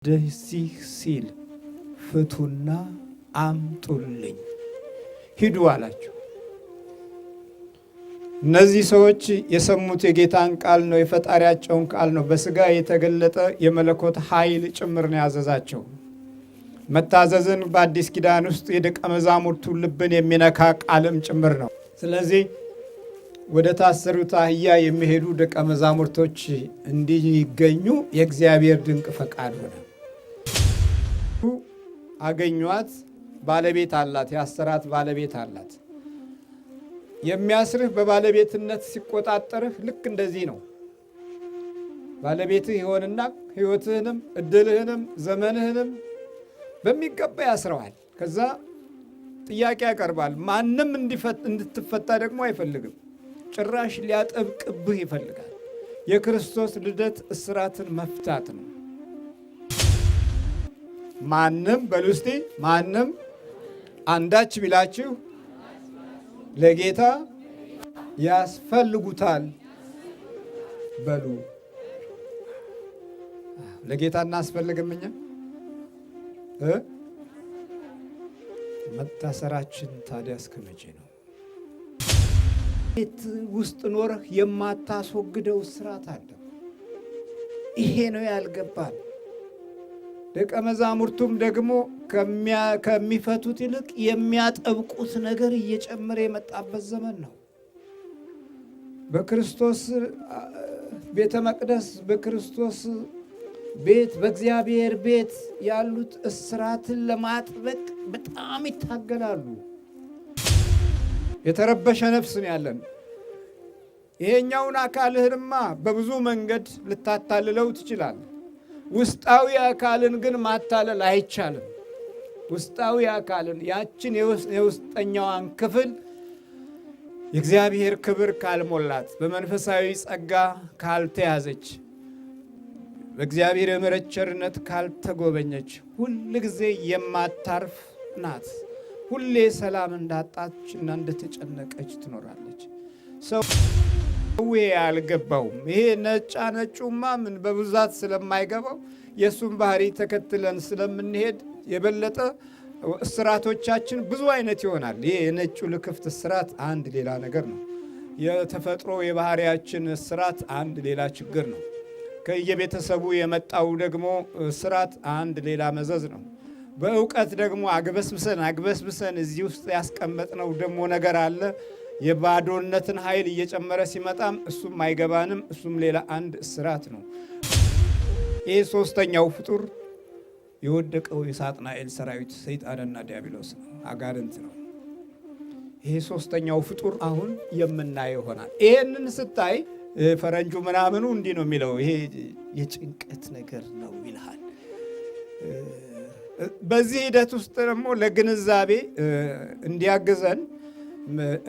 ደዚህ ሲል ፍቱና አምጡልኝ ሂዱ አላቸው። እነዚህ ሰዎች የሰሙት የጌታን ቃል ነው፣ የፈጣሪያቸውን ቃል ነው። በስጋ የተገለጠ የመለኮት ኃይል ጭምር ነው ያዘዛቸው። መታዘዝን በአዲስ ኪዳን ውስጥ የደቀ መዛሙርቱ ልብን የሚነካ ቃልም ጭምር ነው። ስለዚህ ወደ ታሰሩት አህያ የሚሄዱ ደቀ መዛሙርቶች እንዲገኙ የእግዚአብሔር ድንቅ ፈቃድ ሆነ። አገኟት። ባለቤት አላት፣ ያሰራት ባለቤት አላት። የሚያስርህ በባለቤትነት ሲቆጣጠርህ ልክ እንደዚህ ነው። ባለቤትህ ይሆንና ሕይወትህንም እድልህንም ዘመንህንም በሚገባ ያስረዋል። ከዛ ጥያቄ ያቀርባል። ማንም እንድትፈታ ደግሞ አይፈልግም። ጭራሽ ሊያጠብቅብህ ይፈልጋል። የክርስቶስ ልደት እስራትን መፍታት ነው። ማንም በሉ እስቲ ማንም አንዳች ቢላችሁ ለጌታ ያስፈልጉታል በሉ። ለጌታ እናስፈልግም እኛ መታሰራችን ታዲያ እስከ መቼ ነው? ቤት ውስጥ ኖረህ የማታስወግደው እስራት አለ። ይሄ ነው ያልገባል። ደቀ መዛሙርቱም ደግሞ ከሚፈቱት ይልቅ የሚያጠብቁት ነገር እየጨመረ የመጣበት ዘመን ነው። በክርስቶስ ቤተ መቅደስ፣ በክርስቶስ ቤት፣ በእግዚአብሔር ቤት ያሉት እስራትን ለማጥበቅ በጣም ይታገላሉ። የተረበሸ ነፍስ ነው ያለን። ይሄኛውን አካልህንማ በብዙ መንገድ ልታታልለው ትችላለህ። ውስጣዊ አካልን ግን ማታለል አይቻልም። ውስጣዊ አካልን ያችን የውስጠኛዋን ክፍል የእግዚአብሔር ክብር ካልሞላት፣ በመንፈሳዊ ጸጋ ካልተያዘች፣ በእግዚአብሔር የምሕረት ቸርነት ካልተጎበኘች ሁል ጊዜ የማታርፍ ናት። ሁሌ ሰላም እንዳጣች እና እንደተጨነቀች ትኖራለች። ሰው አልገባውም። ይሄ ነጩማ ምን በብዛት ስለማይገባው የእሱን ባህሪ ተከትለን ስለምንሄድ የበለጠ እስራቶቻችን ብዙ አይነት ይሆናል። ይሄ የነጩ ልክፍት እስራት አንድ ሌላ ነገር ነው። የተፈጥሮ የባህሪያችን እስራት አንድ ሌላ ችግር ነው። ከየቤተሰቡ የመጣው ደግሞ እስራት አንድ ሌላ መዘዝ ነው። በእውቀት ደግሞ አግበስብሰን እዚህ ውስጥ ያስቀመጥነው ደግሞ ነገር አለ። የባዶነትን ኃይል እየጨመረ ሲመጣም እሱም አይገባንም። እሱም ሌላ አንድ እስራት ነው። ይህ ሶስተኛው ፍጡር የወደቀው የሳጥናኤል ሰራዊት ሰይጣንና ዲያብሎስ ነው፣ አጋንንት ነው። ይሄ ሶስተኛው ፍጡር አሁን የምናየው ይሆናል። ይሄንን ስታይ ፈረንጁ ምናምኑ እንዲህ ነው የሚለው፣ ይሄ የጭንቀት ነገር ነው ይልሃል። በዚህ ሂደት ውስጥ ደግሞ ለግንዛቤ እንዲያግዘን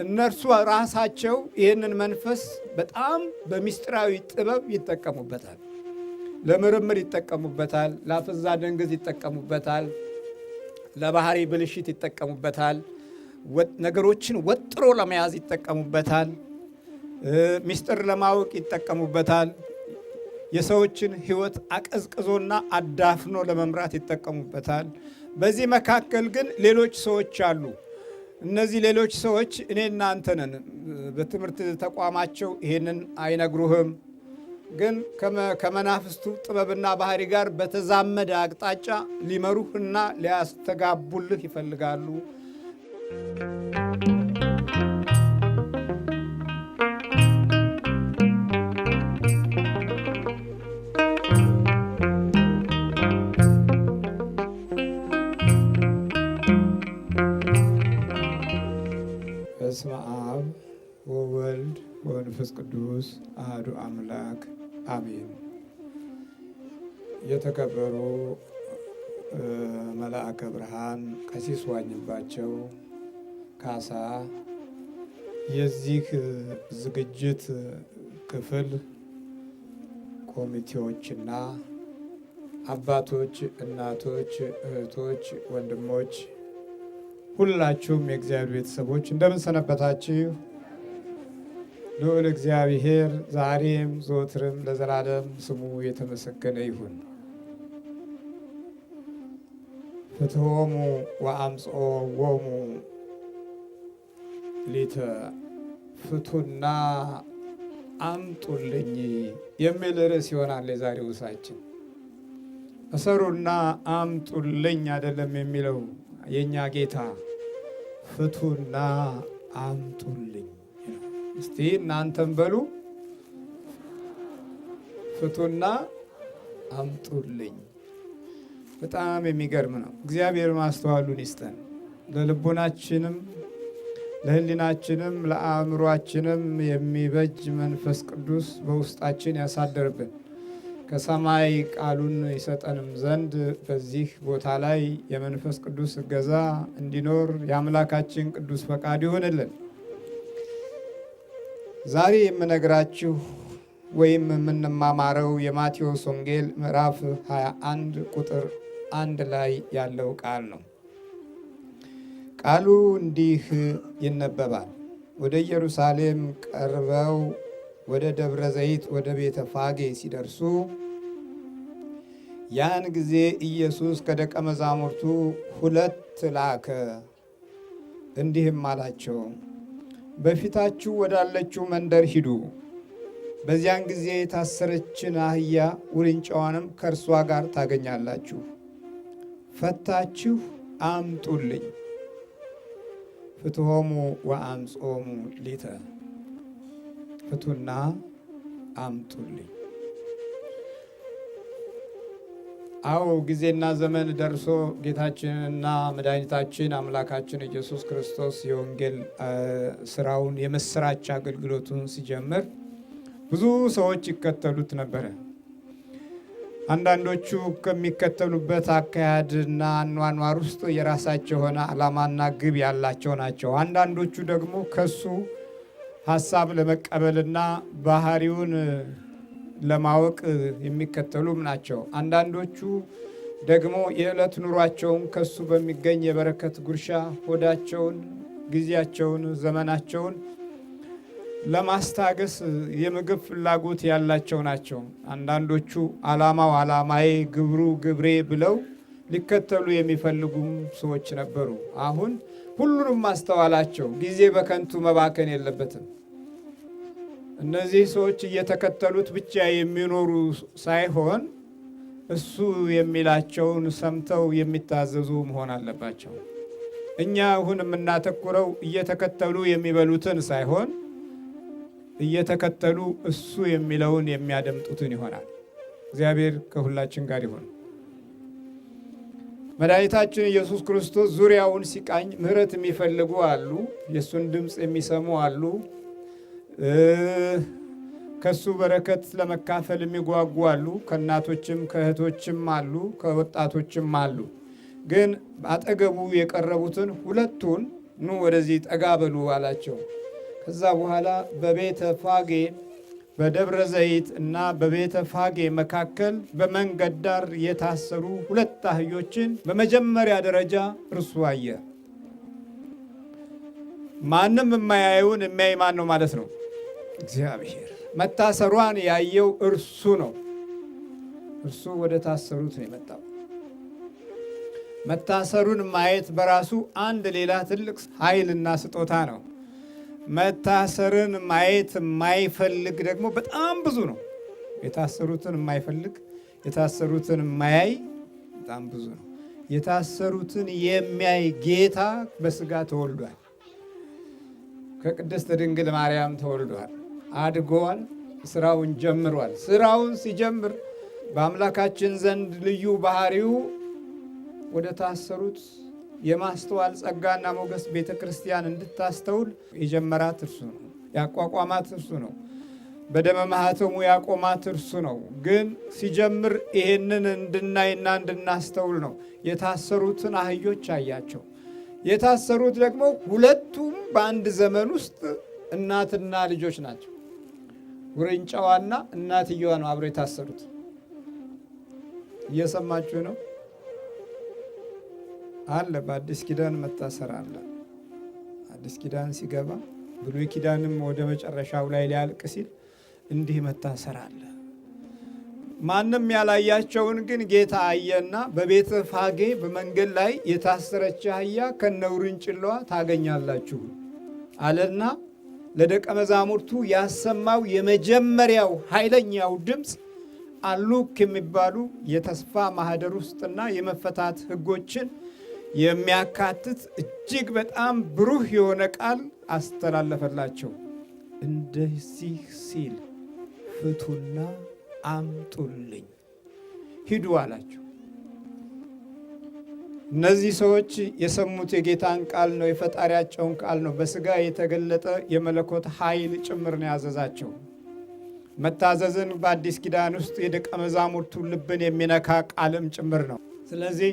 እነርሱ ራሳቸው ይህንን መንፈስ በጣም በሚስጥራዊ ጥበብ ይጠቀሙበታል። ለምርምር ይጠቀሙበታል። ለአፍዛ ደንግዝ ይጠቀሙበታል። ለባህሪ ብልሽት ይጠቀሙበታል። ነገሮችን ወጥሮ ለመያዝ ይጠቀሙበታል። ሚስጥር ለማወቅ ይጠቀሙበታል። የሰዎችን ሕይወት አቀዝቅዞና አዳፍኖ ለመምራት ይጠቀሙበታል። በዚህ መካከል ግን ሌሎች ሰዎች አሉ። እነዚህ ሌሎች ሰዎች እኔ እናንተ ነን። በትምህርት ተቋማቸው ይሄንን አይነግሩህም፣ ግን ከመናፍስቱ ጥበብና ባህሪ ጋር በተዛመደ አቅጣጫ ሊመሩህና ሊያስተጋቡልህ ይፈልጋሉ። በስመ አብ ወወልድ ወመንፈስ ቅዱስ አሐዱ አምላክ አሜን። የተከበሩ መልአከ ብርሃን ቀሲስ ዋኝባቸው ካሳ የዚህ ዝግጅት ክፍል ኮሚቴዎችና አባቶች፣ እናቶች፣ እህቶች፣ ወንድሞች ሁላችሁም የእግዚአብሔር ቤተሰቦች እንደምን ሰነበታችሁ? ልዑል እግዚአብሔር ዛሬም ዘወትርም ለዘላለም ስሙ የተመሰገነ ይሁን። ፍትሖሙ ወአምጽኦሙ ሊተ ፍቱና አምጡልኝ የሚል ርዕስ ይሆናል የዛሬው ርዕሳችን። እሰሩና አምጡልኝ አይደለም የሚለው የእኛ ጌታ፣ ፍቱና አምጡልኝ። እስቲ እናንተም በሉ ፍቱና አምጡልኝ። በጣም የሚገርም ነው። እግዚአብሔር ማስተዋሉን ይስጠን። ለልቦናችንም ለሕሊናችንም ለአእምሯችንም የሚበጅ መንፈስ ቅዱስ በውስጣችን ያሳደርብን። ከሰማይ ቃሉን ይሰጠንም ዘንድ በዚህ ቦታ ላይ የመንፈስ ቅዱስ እገዛ እንዲኖር የአምላካችን ቅዱስ ፈቃድ ይሆንልን። ዛሬ የምነግራችሁ ወይም የምንማማረው የማቴዎስ ወንጌል ምዕራፍ 21 ቁጥር 1 ላይ ያለው ቃል ነው። ቃሉ እንዲህ ይነበባል። ወደ ኢየሩሳሌም ቀርበው ወደ ደብረ ዘይት ወደ ቤተ ፋጌ ሲደርሱ ያን ጊዜ ኢየሱስ ከደቀ መዛሙርቱ 2 ላከ፣ እንዲህም አላቸው፣ በፊታችሁ ወዳለችው መንደር ሂዱ። በዚያን ጊዜ የታሰረችን አህያ ውርንጫዋንም ከእርሷ ጋር ታገኛላችሁ። ፈታችሁ አምጡልኝ። ፍትሖሙ ወአምጽኦሙ ሊተ፣ ፍቱና አምጡልኝ። አዎ ጊዜና ዘመን ደርሶ ጌታችንና መድኃኒታችን አምላካችን ኢየሱስ ክርስቶስ የወንጌል ስራውን የምስራች አገልግሎቱን ሲጀምር ብዙ ሰዎች ይከተሉት ነበረ። አንዳንዶቹ ከሚከተሉበት አካሄድና አኗኗር ውስጥ የራሳቸው የሆነ ዓላማና ግብ ያላቸው ናቸው። አንዳንዶቹ ደግሞ ከሱ ሀሳብ ለመቀበልና ባህሪውን ለማወቅ የሚከተሉም ናቸው። አንዳንዶቹ ደግሞ የዕለት ኑሯቸውን ከሱ በሚገኝ የበረከት ጉርሻ ሆዳቸውን፣ ጊዜያቸውን፣ ዘመናቸውን ለማስታገስ የምግብ ፍላጎት ያላቸው ናቸው። አንዳንዶቹ ዓላማው ዓላማዬ፣ ግብሩ ግብሬ ብለው ሊከተሉ የሚፈልጉም ሰዎች ነበሩ። አሁን ሁሉንም ማስተዋላቸው። ጊዜ በከንቱ መባከን የለበትም። እነዚህ ሰዎች እየተከተሉት ብቻ የሚኖሩ ሳይሆን እሱ የሚላቸውን ሰምተው የሚታዘዙ መሆን አለባቸው። እኛ አሁን የምናተኩረው እየተከተሉ የሚበሉትን ሳይሆን እየተከተሉ እሱ የሚለውን የሚያደምጡትን ይሆናል። እግዚአብሔር ከሁላችን ጋር ይሆን። መድኃኒታችን ኢየሱስ ክርስቶስ ዙሪያውን ሲቃኝ ምሕረት የሚፈልጉ አሉ፣ የእሱን ድምፅ የሚሰሙ አሉ፣ ከሱ በረከት ለመካፈል የሚጓጉ አሉ፣ ከእናቶችም ከእህቶችም አሉ፣ ከወጣቶችም አሉ። ግን አጠገቡ የቀረቡትን 2ቱን ኑ ወደዚህ ጠጋ በሉ አላቸው። ከዛ በኋላ በቤተ ፋጌ በደብረ ዘይት እና በቤተ ፋጌ መካከል በመንገድ ዳር የታሰሩ 2 አህዮችን በመጀመሪያ ደረጃ እርሱ አየ። ማንም የማያየውን የሚያይ ማን ነው ማለት ነው? እግዚአብሔር። መታሰሯን ያየው እርሱ ነው። እርሱ ወደ ታሰሩት ነው የመጣው። መታሰሩን ማየት በራሱ አንድ ሌላ ትልቅ ኃይልና ስጦታ ነው። መታሰርን ማየት የማይፈልግ ደግሞ በጣም ብዙ ነው። የታሰሩትን የማይፈልግ የታሰሩትን የማያይ በጣም ብዙ ነው። የታሰሩትን የሚያይ ጌታ በስጋ ተወልዷል። ከቅድስት ድንግል ማርያም ተወልዷል። አድጓል። ስራውን ጀምሯል። ስራውን ሲጀምር በአምላካችን ዘንድ ልዩ ባህሪው ወደ ታሰሩት የማስተዋል ጸጋና ሞገስ ቤተ ክርስቲያን እንድታስተውል የጀመራት እርሱ ነው። ያቋቋማት እርሱ ነው። በደመ ማኅተሙ ያቆማት እርሱ ነው። ግን ሲጀምር ይሄንን እንድናይና እንድናስተውል ነው። የታሰሩትን አህዮች አያቸው። የታሰሩት ደግሞ 2ቱም በአንድ ዘመን ውስጥ እናትና ልጆች ናቸው። ውርንጫዋና እናትየዋ ነው አብረው የታሰሩት። እየሰማችሁ ነው? አለ በአዲስ ኪዳን መታሰር አለ። አዲስ ኪዳን ሲገባ ብሉይ ኪዳንም ወደ መጨረሻው ላይ ሊያልቅ ሲል እንዲህ መታሰር አለ። ማንም ያላያቸውን ግን ጌታ አየና በቤተ ፋጌ በመንገድ ላይ የታሰረች አህያ ከነውርንጭላዋ ታገኛላችሁ አለና ለደቀ መዛሙርቱ ያሰማው የመጀመሪያው ኃይለኛው ድምፅ አሉ ከሚባሉ የተስፋ ማህደር ውስጥና የመፈታት ሕጎችን የሚያካትት እጅግ በጣም ብሩህ የሆነ ቃል አስተላለፈላቸው። እንደዚህ ሲል ፍቱና አምጡልኝ ሂዱ አላቸው። እነዚህ ሰዎች የሰሙት የጌታን ቃል ነው፣ የፈጣሪያቸውን ቃል ነው። በስጋ የተገለጠ የመለኮት ኃይል ጭምር ነው ያዘዛቸው። መታዘዝን በአዲስ ኪዳን ውስጥ የደቀ መዛሙርቱ ልብን የሚነካ ቃልም ጭምር ነው። ስለዚህ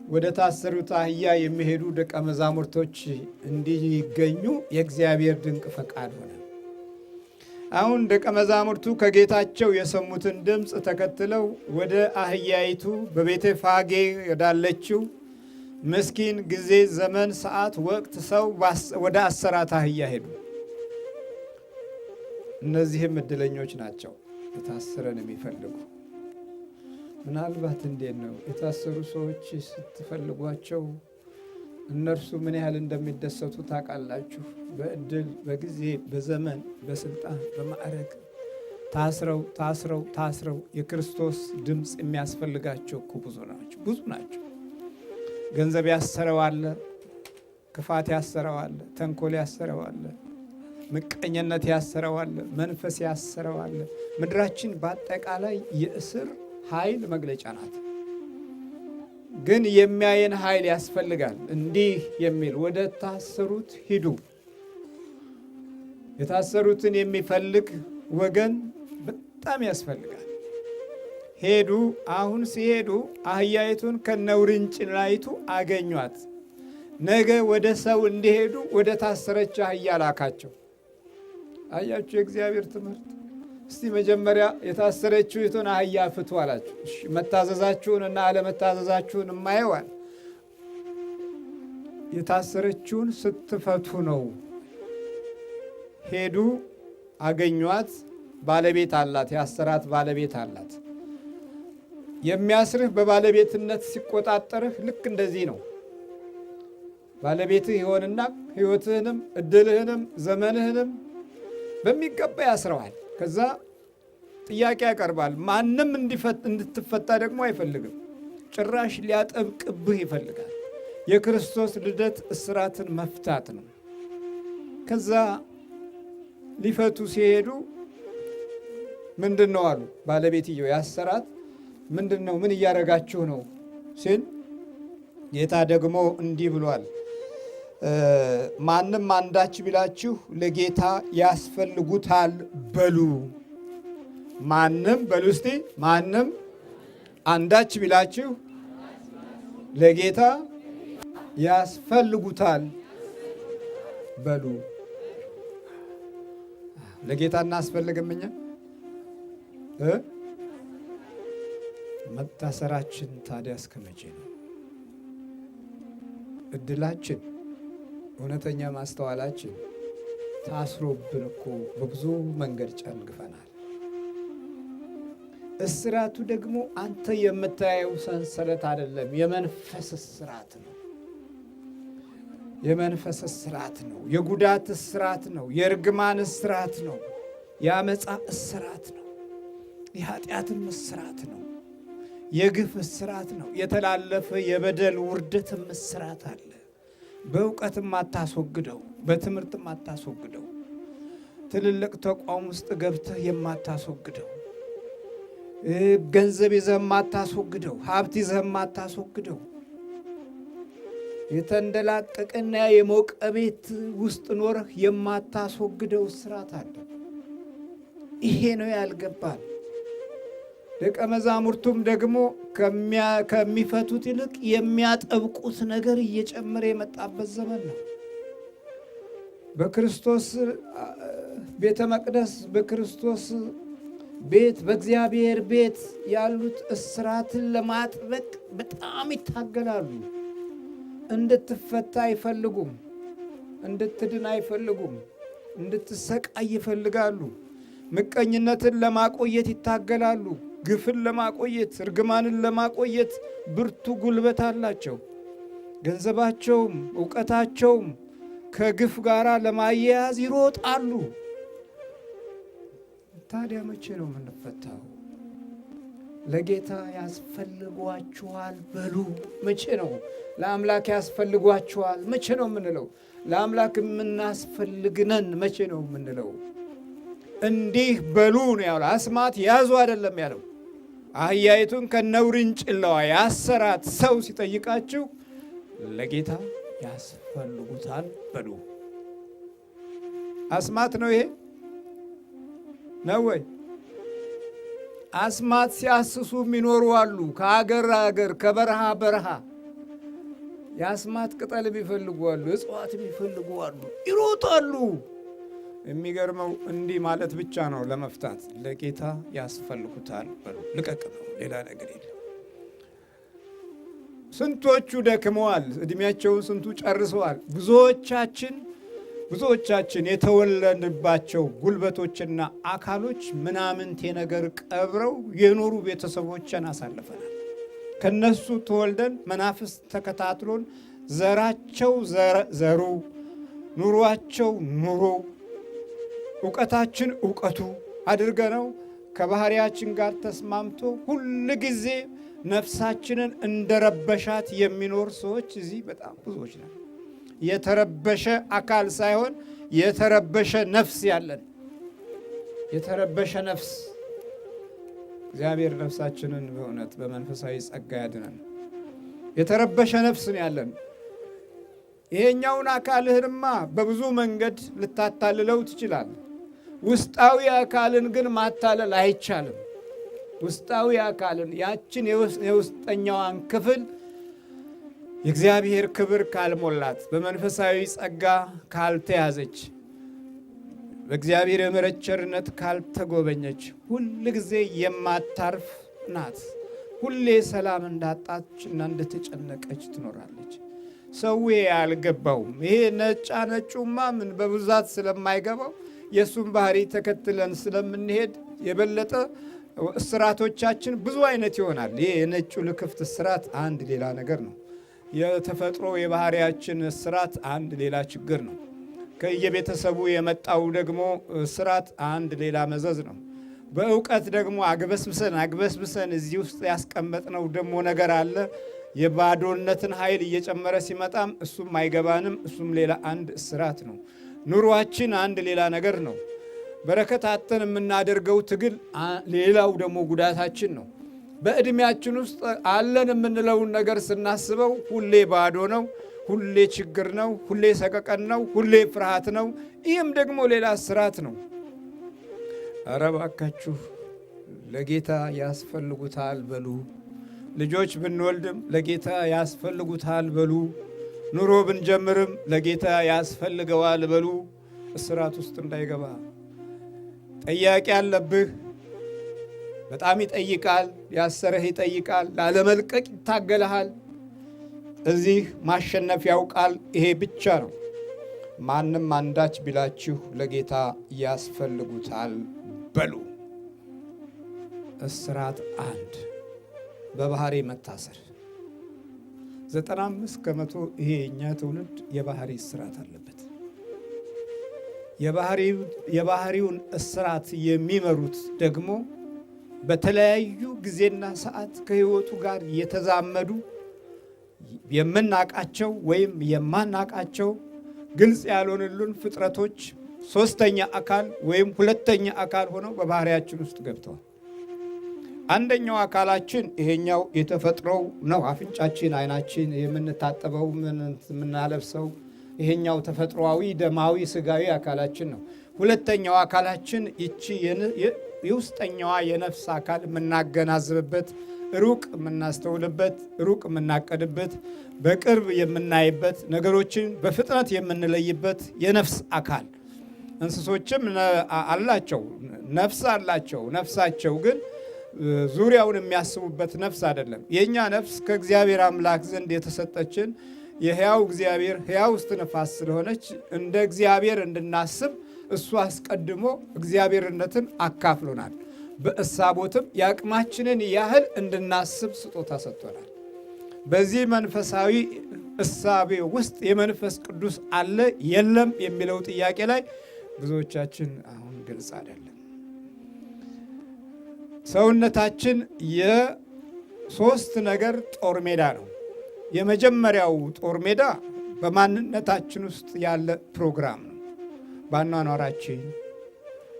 ወደ ታሰሩት አህያ የሚሄዱ ደቀ መዛሙርቶች እንዲገኙ የእግዚአብሔር ድንቅ ፈቃድ ሆነ። አሁን ደቀ መዛሙርቱ ከጌታቸው የሰሙትን ድምፅ ተከትለው ወደ አህያይቱ በቤተ ፋጌ ወዳለችው ምስኪን ጊዜ፣ ዘመን፣ ሰዓት፣ ወቅት ሰው ወደ አሰራት አህያ ሄዱ። እነዚህም እድለኞች ናቸው፣ የታሰረን የሚፈልጉ። ምናልባት እንዴት ነው የታሰሩ ሰዎች ስትፈልጓቸው እነርሱ ምን ያህል እንደሚደሰቱ ታውቃላችሁ? በእድል፣ በጊዜ፣ በዘመን፣ በስልጣን፣ በማዕረግ ታስረው የክርስቶስ ድምፅ የሚያስፈልጋቸው እኮ ብዙ ናቸው። ገንዘብ ያሰረዋለ፣ ክፋት ያሰረዋለ፣ ተንኮል ያሰረዋለ፣ ምቀኝነት ያሰረዋለ፣ መንፈስ ያሰረዋለ። ምድራችን በአጠቃላይ የእስር ኃይል መግለጫ ናት። ግን የሚያየን ኃይል ያስፈልጋል። እንዲህ የሚል ወደ ታሰሩት ሂዱ። የታሰሩትን የሚፈልግ ወገን በጣም ያስፈልጋል። ሄዱ። አሁን ሲሄዱ አህያይቱን ከነውርንጭላይቱ አገኟት። ነገ ወደ ሰው እንዲሄዱ ወደ ታሰረች አህያ ላካቸው። አያችሁ የእግዚአብሔር ትምህርት። እስቲ መጀመሪያ የታሰረችውን አህያ ፍቱ አላችሁ። እሺ መታዘዛችሁንና አለመታዘዛችሁን የማየዋል። የታሰረችውን ስትፈቱ ነው። ሄዱ፣ አገኟት። ባለቤት አላት፣ ያሰራት ባለቤት አላት። የሚያስርህ በባለቤትነት ሲቆጣጠርህ ልክ እንደዚህ ነው። ባለቤትህ ይሆንና ሕይወትህንም እድልህንም ዘመንህንም በሚገባ ያስረዋል። ከዛ ጥያቄ ያቀርባል። ማንም እንድትፈታ ደግሞ አይፈልግም። ጭራሽ ሊያጠብቅብህ ይፈልጋል። የክርስቶስ ልደት እስራትን መፍታት ነው። ከዛ ሊፈቱ ሲሄዱ ምንድን ነው አሉ። ባለቤትየው ያሰራት ምንድን ነው? ምን እያደረጋችሁ ነው ሲል ጌታ ደግሞ እንዲህ ብሏል። ማንም አንዳች ቢላችሁ ለጌታ ያስፈልጉታል በሉ። ማንም በሉ እስቲ፣ ማንም አንዳች ቢላችሁ ለጌታ ያስፈልጉታል በሉ። ለጌታ እናስፈልግም እኛ መታሰራችን ታዲያ እስከ መቼ ነው? እድላችን፣ እውነተኛ ማስተዋላችን ታስሮብን እኮ በብዙ መንገድ ጨንግፈናል። እስራቱ ደግሞ አንተ የምታየው ሰንሰለት አይደለም፣ የመንፈስ እስራት ነው። የመንፈስ እስራት ነው። የጉዳት እስራት ነው። የእርግማን እስራት ነው። የአመፃ እስራት ነው። የኃጢአትም እስራት ነው። የግፍ እስራት ነው። የተላለፈ የበደል ውርደትም እስራት አለ። በእውቀትም አታስወግደው፣ በትምህርትም አታስወግደው፣ ትልልቅ ተቋም ውስጥ ገብተህ የማታስወግደው፣ ገንዘብ ይዘህ የማታስወግደው፣ ሀብት ይዘህ የማታስወግደው፣ የተንደላቀቀና የሞቀ ቤት ውስጥ ኖረህ የማታስወግደው እስራት አለ። ይሄ ነው ያልገባል። ደቀ መዛሙርቱም ደግሞ ከሚፈቱት ይልቅ የሚያጠብቁት ነገር እየጨመረ የመጣበት ዘመን ነው። በክርስቶስ ቤተ መቅደስ፣ በክርስቶስ ቤት፣ በእግዚአብሔር ቤት ያሉት እስራትን ለማጥበቅ በጣም ይታገላሉ። እንድትፈታ አይፈልጉም። እንድትድን አይፈልጉም። እንድትሰቃይ ይፈልጋሉ። ምቀኝነትን ለማቆየት ይታገላሉ። ግፍን ለማቆየት እርግማንን ለማቆየት ብርቱ ጉልበት አላቸው። ገንዘባቸውም ዕውቀታቸውም ከግፍ ጋር ለማያያዝ ይሮጣሉ። ታዲያ መቼ ነው የምንፈታው? ለጌታ ያስፈልጓችኋል በሉ። መቼ ነው ለአምላክ ያስፈልጓችኋል? መቼ ነው የምንለው? ለአምላክ የምናስፈልግነን መቼ ነው የምንለው? እንዲህ በሉ ነው ያለው። አስማት ያዙ አይደለም ያለው። አህያይቱን ከነውርንጭላዋ ያሰራት ሰው ሲጠይቃችሁ ለጌታ ያስፈልጉታል በሉ። አስማት ነው ይሄ ነው ወይ? አስማት ሲያስሱ የሚኖሩ አሉ። ከአገር አገር ከበረሃ በረሃ የአስማት ቅጠል የሚፈልጉ አሉ። እጽዋት የሚፈልጉ አሉ። ይሮጣሉ። የሚገርመው እንዲህ ማለት ብቻ ነው ለመፍታት። ለጌታ ያስፈልጉታል በሉ። ልቀቅ ነው፣ ሌላ ነገር የለም። ስንቶቹ ደክመዋል። እድሜያቸውን ስንቱ ጨርሰዋል። ብዙዎቻችን የተወለድባቸው ጉልበቶችና አካሎች ምናምንቴ ነገር ቀብረው የኖሩ ቤተሰቦችን አሳልፈናል። ከነሱ ተወልደን መናፍስት ተከታትሎን ዘራቸው ዘሩ፣ ኑሯቸው ኑሮ፣ ዕውቀታችን ዕውቀቱ አድርገነው ከባህሪያችን ጋር ተስማምቶ ሁል ጊዜ ነፍሳችንን እንደረበሻት የሚኖር ሰዎች እዚህ በጣም ብዙዎች ናቸው። የተረበሸ አካል ሳይሆን የተረበሸ ነፍስ ያለን፣ የተረበሸ ነፍስ። እግዚአብሔር ነፍሳችንን በእውነት በመንፈሳዊ ጸጋ ያድነን። የተረበሸ ነፍስ ነው ያለን። ይሄኛውን አካልህንማ በብዙ መንገድ ልታታልለው ትችላለህ። ውስጣዊ አካልን ግን ማታለል አይቻልም። ውስጣዊ አካልን ያችን የውስጠኛዋን ክፍል የእግዚአብሔር ክብር ካልሞላት፣ በመንፈሳዊ ጸጋ ካልተያዘች፣ በእግዚአብሔር የምሕረት ቸርነት ካልተጎበኘች ሁል ጊዜ የማታርፍ ናት። ሁሌ ሰላም እንዳጣች እና እንደተጨነቀች ትኖራለች። ሰው አልገባውም። ይሄ ነጩማ ምን በብዛት ስለማይገባው የእሱን ባህሪ ተከትለን ስለምንሄድ የበለጠ እስራቶቻችን ብዙ አይነት ይሆናል። ይሄ የነጩ ልክፍት እስራት አንድ ሌላ ነገር ነው። የተፈጥሮ የባህሪያችን እስራት አንድ ሌላ ችግር ነው። ከየቤተሰቡ የመጣው ደግሞ እስራት አንድ ሌላ መዘዝ ነው። በእውቀት ደግሞ አግበስብሰን እዚህ ውስጥ ያስቀመጥነው ደግሞ ነገር አለ። የባዶነትን ኃይል እየጨመረ ሲመጣም እሱም አይገባንም። እሱም ሌላ አንድ እስራት ነው። ኑሯችን አንድ ሌላ ነገር ነው። በረከት አጥተን የምናደርገው ትግል ሌላው ደግሞ ጉዳታችን ነው። በዕድሜያችን ውስጥ አለን የምንለውን ነገር ስናስበው ሁሌ ባዶ ነው፣ ሁሌ ችግር ነው፣ ሁሌ ሰቀቀን ነው፣ ሁሌ ፍርሃት ነው። ይህም ደግሞ ሌላ እስራት ነው። ኧረ እባካችሁ ለጌታ ያስፈልጉታል በሉ። ልጆች ብንወልድም ለጌታ ያስፈልጉታል በሉ። ኑሮ ብንጀምርም ለጌታ ያስፈልገዋል በሉ። እስራት ውስጥ እንዳይገባ። ጠያቂ አለብህ። በጣም ይጠይቃል፣ ያሰረህ ይጠይቃል፣ ላለመልቀቅ ይታገልሃል። እዚህ ማሸነፍ ያውቃል። ይሄ ብቻ ነው። ማንም አንዳች ቢላችሁ ለጌታ ያስፈልጉታል በሉ። እስራት አንድ፣ በባህሪ መታሰር 95% ይሄ የኛ ትውልድ የባህሪ እስራት አለበት። የባህሪውን እስራት የሚመሩት ደግሞ በተለያዩ ጊዜና ሰዓት ከህይወቱ ጋር የተዛመዱ የምናቃቸው ወይም የማናቃቸው ግልጽ ያልሆኑልን ፍጥረቶች ሶስተኛ አካል ወይም ሁለተኛ አካል ሆነው በባህሪያችን ውስጥ ገብተዋል። አንደኛው አካላችን ይሄኛው የተፈጥሮው ነው። አፍንጫችን፣ አይናችን፣ የምንታጠበው፣ የምናለብሰው ይሄኛው ተፈጥሮአዊ ደማዊ ስጋዊ አካላችን ነው። ሁለተኛው አካላችን ይቺ የውስጠኛዋ የነፍስ አካል የምናገናዝብበት፣ ሩቅ የምናስተውልበት፣ ሩቅ የምናቀድበት፣ በቅርብ የምናይበት፣ ነገሮችን በፍጥነት የምንለይበት የነፍስ አካል። እንስሶችም አላቸው፣ ነፍስ አላቸው። ነፍሳቸው ግን ዙሪያውን የሚያስቡበት ነፍስ አይደለም። የእኛ ነፍስ ከእግዚአብሔር አምላክ ዘንድ የተሰጠችን የሕያው እግዚአብሔር ሕያው እስትንፋስ ስለሆነች እንደ እግዚአብሔር እንድናስብ እሱ አስቀድሞ እግዚአብሔርነትን አካፍሎናል። በእሳቦትም የአቅማችንን ያህል እንድናስብ ስጦታ ሰጥቶናል። በዚህ መንፈሳዊ እሳቤ ውስጥ የመንፈስ ቅዱስ አለ የለም የሚለው ጥያቄ ላይ ብዙዎቻችን አሁን ግልጽ አይደለም። ሰውነታችን የሶስት ነገር ጦር ሜዳ ነው። የመጀመሪያው ጦር ሜዳ በማንነታችን ውስጥ ያለ ፕሮግራም ነው። በአኗኗራችን፣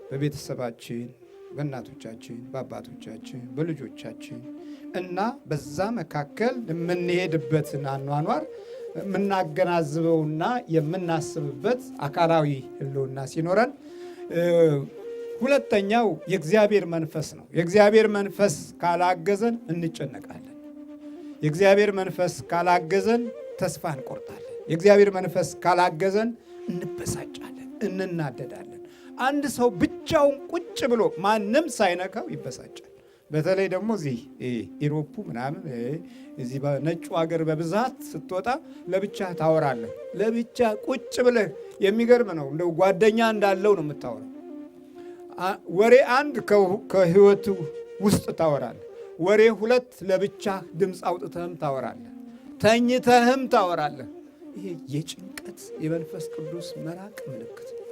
በቤተሰባችን፣ በእናቶቻችን፣ በአባቶቻችን፣ በልጆቻችን እና በዛ መካከል የምንሄድበትን አኗኗር የምናገናዝበውና የምናስብበት አካላዊ ህልውና ሲኖረን፣ ሁለተኛው የእግዚአብሔር መንፈስ ነው። የእግዚአብሔር መንፈስ ካላገዘን እንጨነቃለን። የእግዚአብሔር መንፈስ ካላገዘን ተስፋ እንቆርጣለን። የእግዚአብሔር መንፈስ ካላገዘን እንበሳጫለን፣ እንናደዳለን። አንድ ሰው ብቻውን ቁጭ ብሎ ማንም ሳይነካው ይበሳጫል። በተለይ ደግሞ እዚህ ኢሮፑ ምናምን እዚህ በነጩ ሀገር በብዛት ስትወጣ ለብቻ ታወራለህ። ለብቻ ቁጭ ብለህ የሚገርም ነው። እንደው ጓደኛ እንዳለው ነው የምታወራው። ወሬ አንድ ከህይወቱ ውስጥ ታወራለህ። ወሬ ሁለት ለብቻ ድምፅ አውጥተህም ታወራለህ፣ ተኝተህም ታወራለህ። ይሄ የጭንቀት የመንፈስ ቅዱስ መራቅ ምልክት ነው።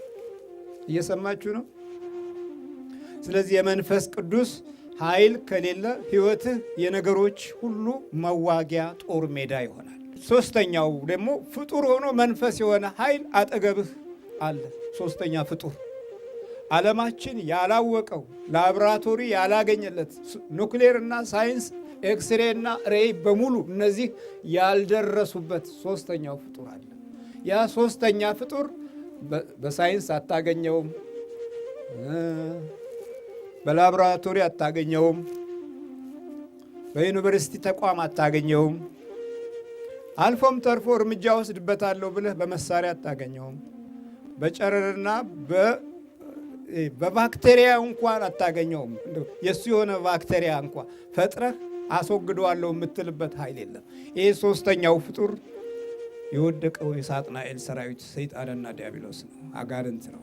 እየሰማችሁ ነው? ስለዚህ የመንፈስ ቅዱስ ኃይል ከሌለ ህይወትህ የነገሮች ሁሉ መዋጊያ ጦር ሜዳ ይሆናል። ሶስተኛው ደግሞ ፍጡር ሆኖ መንፈስ የሆነ ኃይል አጠገብህ አለ። ሶስተኛ ፍጡር ዓለማችን ያላወቀው ላብራቶሪ ያላገኘለት ኑክሌር እና ሳይንስ ኤክስሬ እና ሬይ በሙሉ እነዚህ ያልደረሱበት ሶስተኛው ፍጡር አለ። ያ ሶስተኛ ፍጡር በሳይንስ አታገኘውም፣ በላብራቶሪ አታገኘውም፣ በዩኒቨርሲቲ ተቋም አታገኘውም፣ አልፎም ተርፎ እርምጃ ወስድበታለሁ ብለህ በመሳሪያ አታገኘውም፣ በጨረርና በባክቴሪያ እንኳን አታገኘውም። የሱ የሆነ ባክቴሪያ እንኳን ፈጥረህ አስወግደዋለሁ የምትልበት ኃይል የለም። ይሄ ሶስተኛው ፍጡር የወደቀው የሳጥናኤል ሰራዊት ሰይጣንና ዲያብሎስ ነው፣ አጋንንት ነው።